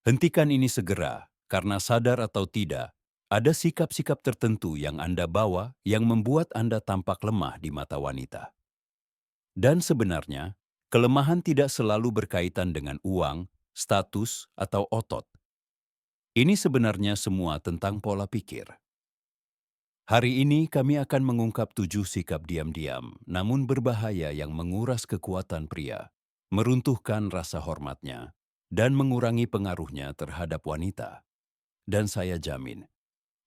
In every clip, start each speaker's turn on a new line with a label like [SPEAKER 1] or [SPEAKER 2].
[SPEAKER 1] Hentikan ini segera, karena sadar atau tidak, ada sikap-sikap tertentu yang Anda bawa yang membuat Anda tampak lemah di mata wanita. Dan sebenarnya, kelemahan tidak selalu berkaitan dengan uang, status, atau otot. Ini sebenarnya semua tentang pola pikir. Hari ini kami akan mengungkap 7 sikap diam-diam, namun berbahaya yang menguras kekuatan pria, meruntuhkan rasa hormatnya, dan mengurangi pengaruhnya terhadap wanita. Dan saya jamin,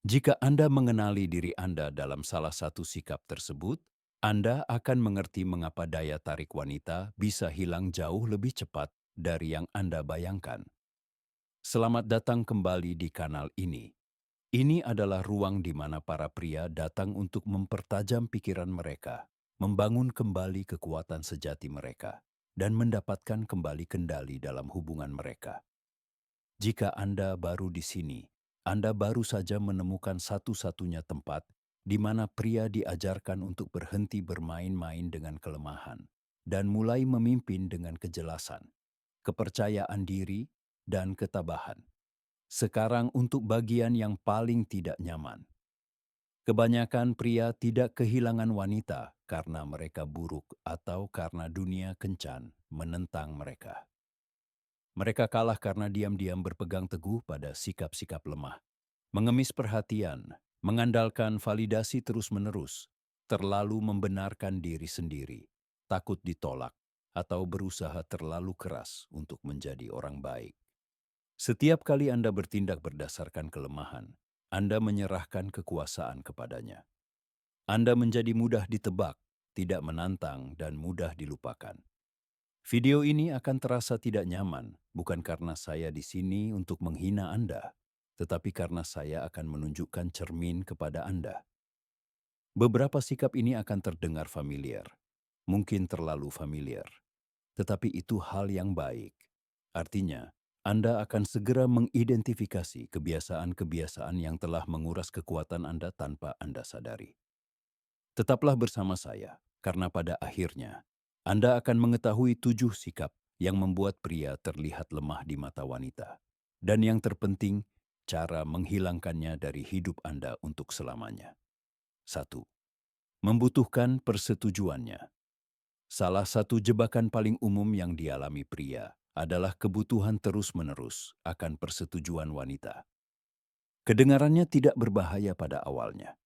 [SPEAKER 1] jika Anda mengenali diri Anda dalam salah satu sikap tersebut, Anda akan mengerti mengapa daya tarik wanita bisa hilang jauh lebih cepat dari yang Anda bayangkan. Selamat datang kembali di kanal ini. Ini adalah ruang di mana para pria datang untuk mempertajam pikiran mereka, membangun kembali kekuatan sejati mereka, dan mendapatkan kembali kendali dalam hubungan mereka. Jika Anda baru di sini, Anda baru saja menemukan satu-satunya tempat di mana pria diajarkan untuk berhenti bermain-main dengan kelemahan dan mulai memimpin dengan kejelasan, kepercayaan diri, dan ketabahan. Sekarang untuk bagian yang paling tidak nyaman. Kebanyakan pria tidak kehilangan wanita karena mereka buruk atau karena dunia kencan menentang mereka. Mereka kalah karena diam-diam berpegang teguh pada sikap-sikap lemah, mengemis perhatian, mengandalkan validasi terus-menerus, terlalu membenarkan diri sendiri, takut ditolak, atau berusaha terlalu keras untuk menjadi orang baik. Setiap kali Anda bertindak berdasarkan kelemahan, Anda menyerahkan kekuasaan kepadanya. Anda menjadi mudah ditebak, tidak menantang, dan mudah dilupakan. Video ini akan terasa tidak nyaman, bukan karena saya di sini untuk menghina Anda, tetapi karena saya akan menunjukkan cermin kepada Anda. Beberapa sikap ini akan terdengar familiar, mungkin terlalu familiar, tetapi itu hal yang baik. Artinya, Anda akan segera mengidentifikasi kebiasaan-kebiasaan yang telah menguras kekuatan Anda tanpa Anda sadari. Tetaplah bersama saya, karena pada akhirnya Anda akan mengetahui 7 sikap yang membuat pria terlihat lemah di mata wanita. Dan yang terpenting, cara menghilangkannya dari hidup Anda untuk selamanya. 1. Membutuhkan persetujuannya. Salah satu jebakan paling umum yang dialami pria adalah kebutuhan terus-menerus akan persetujuan wanita. Kedengarannya tidak berbahaya pada awalnya.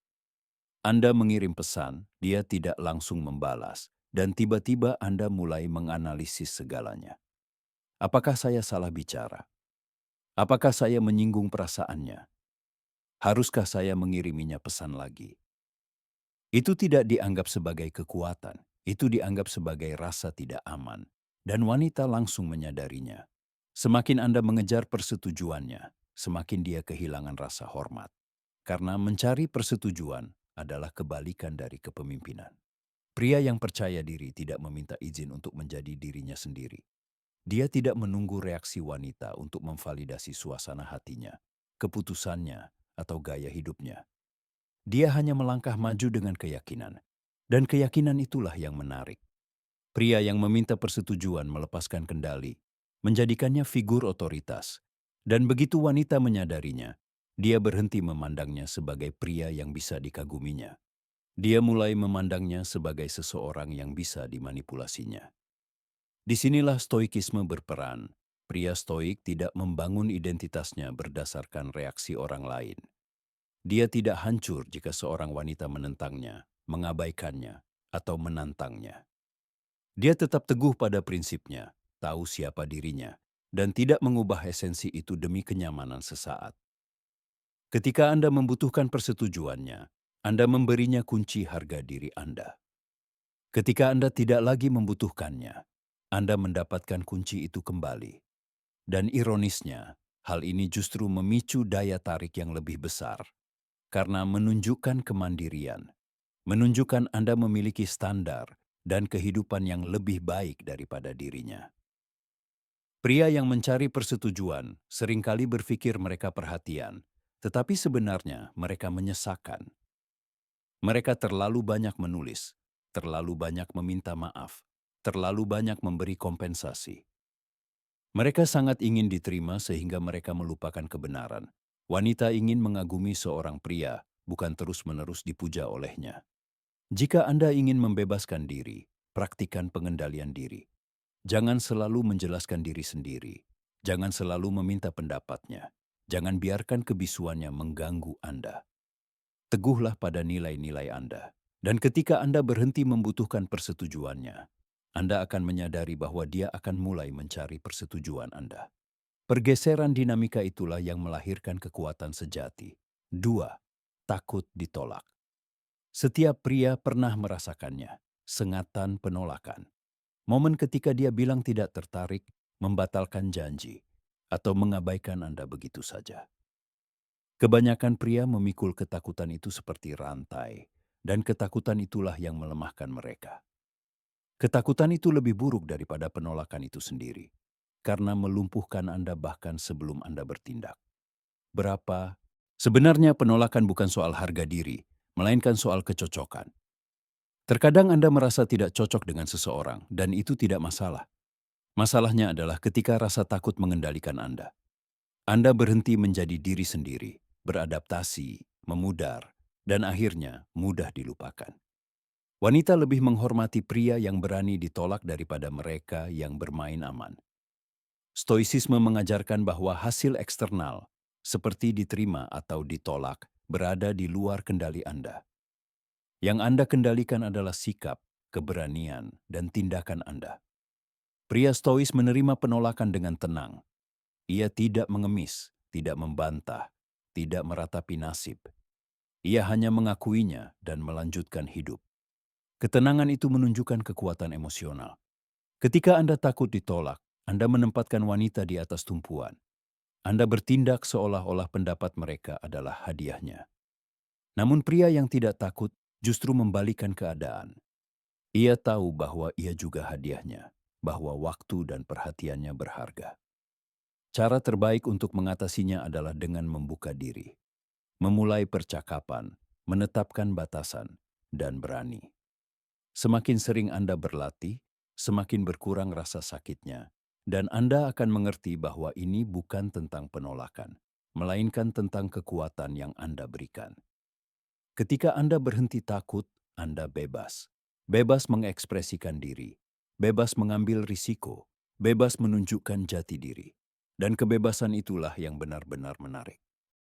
[SPEAKER 1] Anda mengirim pesan, dia tidak langsung membalas, dan tiba-tiba Anda mulai menganalisis segalanya. Apakah saya salah bicara? Apakah saya menyinggung perasaannya? Haruskah saya mengiriminya pesan lagi? Itu tidak dianggap sebagai kekuatan, itu dianggap sebagai rasa tidak aman, dan wanita langsung menyadarinya. Semakin Anda mengejar persetujuannya, semakin dia kehilangan rasa hormat. Karena mencari persetujuan adalah kebalikan dari kepemimpinan. Pria yang percaya diri tidak meminta izin untuk menjadi dirinya sendiri. Dia tidak menunggu reaksi wanita untuk memvalidasi suasana hatinya, keputusannya, atau gaya hidupnya. Dia hanya melangkah maju dengan keyakinan. Dan keyakinan itulah yang menarik. Pria yang meminta persetujuan melepaskan kendali, menjadikannya figur otoritas. Dan begitu wanita menyadarinya, dia berhenti memandangnya sebagai pria yang bisa dikaguminya. Dia mulai memandangnya sebagai seseorang yang bisa dimanipulasinya. Disinilah stoikisme berperan. Pria stoik tidak membangun identitasnya berdasarkan reaksi orang lain. Dia tidak hancur jika seorang wanita menentangnya, mengabaikannya, atau menantangnya. Dia tetap teguh pada prinsipnya, tahu siapa dirinya, dan tidak mengubah esensi itu demi kenyamanan sesaat. Ketika Anda membutuhkan persetujuannya, Anda memberinya kunci harga diri Anda. Ketika Anda tidak lagi membutuhkannya, Anda mendapatkan kunci itu kembali. Dan ironisnya, hal ini justru memicu daya tarik yang lebih besar, karena menunjukkan kemandirian, menunjukkan Anda memiliki standar dan kehidupan yang lebih baik daripada dirinya. Pria yang mencari persetujuan seringkali berpikir mereka perhatian, tetapi sebenarnya mereka menyesakan. Mereka terlalu banyak menulis, terlalu banyak meminta maaf, terlalu banyak memberi kompensasi. Mereka sangat ingin diterima sehingga mereka melupakan kebenaran. Wanita ingin mengagumi seorang pria, bukan terus-menerus dipuja olehnya. Jika Anda ingin membebaskan diri, praktikan pengendalian diri. Jangan selalu menjelaskan diri sendiri. Jangan selalu meminta pendapatnya. Jangan biarkan kebisuannya mengganggu Anda. Teguhlah pada nilai-nilai Anda. Dan ketika Anda berhenti membutuhkan persetujuannya, Anda akan menyadari bahwa dia akan mulai mencari persetujuan Anda. Pergeseran dinamika itulah yang melahirkan kekuatan sejati. 2. Takut ditolak. Setiap pria pernah merasakannya, sengatan penolakan. Momen ketika dia bilang tidak tertarik, membatalkan janji, atau mengabaikan Anda begitu saja. Kebanyakan pria memikul ketakutan itu seperti rantai, dan ketakutan itulah yang melemahkan mereka. Ketakutan itu lebih buruk daripada penolakan itu sendiri, karena melumpuhkan Anda bahkan sebelum Anda bertindak. Berapa? Sebenarnya penolakan bukan soal harga diri, melainkan soal kecocokan. Terkadang Anda merasa tidak cocok dengan seseorang, dan itu tidak masalah. Masalahnya adalah ketika rasa takut mengendalikan Anda. Anda berhenti menjadi diri sendiri, beradaptasi, memudar, dan akhirnya mudah dilupakan. Wanita lebih menghormati pria yang berani ditolak daripada mereka yang bermain aman. Stoisisme mengajarkan bahwa hasil eksternal, seperti diterima atau ditolak, berada di luar kendali Anda. Yang Anda kendalikan adalah sikap, keberanian, dan tindakan Anda. Pria stois menerima penolakan dengan tenang. Ia tidak mengemis, tidak membantah, tidak meratapi nasib. Ia hanya mengakuinya dan melanjutkan hidup. Ketenangan itu menunjukkan kekuatan emosional. Ketika Anda takut ditolak, Anda menempatkan wanita di atas tumpuan. Anda bertindak seolah-olah pendapat mereka adalah hadiahnya. Namun pria yang tidak takut justru membalikan keadaan. Ia tahu bahwa ia juga hadiahnya, bahwa waktu dan perhatiannya berharga. Cara terbaik untuk mengatasinya adalah dengan membuka diri, memulai percakapan, menetapkan batasan, dan berani. Semakin sering Anda berlatih, semakin berkurang rasa sakitnya, dan Anda akan mengerti bahwa ini bukan tentang penolakan, melainkan tentang kekuatan yang Anda berikan. Ketika Anda berhenti takut, Anda bebas. Bebas mengekspresikan diri, bebas mengambil risiko, bebas menunjukkan jati diri. Dan kebebasan itulah yang benar-benar menarik.